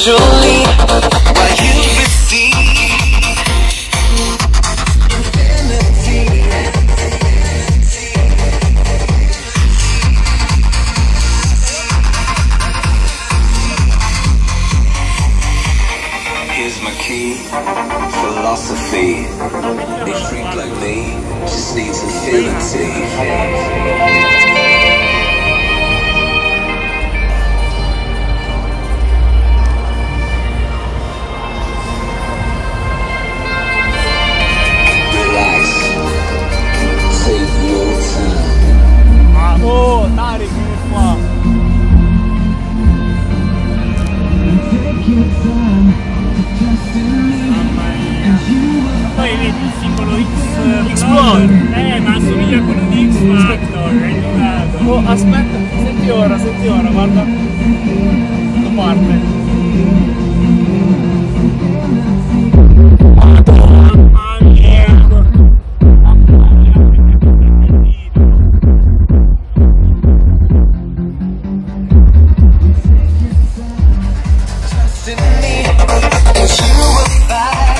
Surely, while you receive infinity. Here's my key, philosophy. A freak like me just needs infinity. Oh, Tarek, vieni qua. Mamma mia. Poi vedi il simbolo Xplod. Ma assomiglia a quello di Xplod, è aiutato. Oh, aspetta, senti ora, guarda. Quando parte. In me, and you will find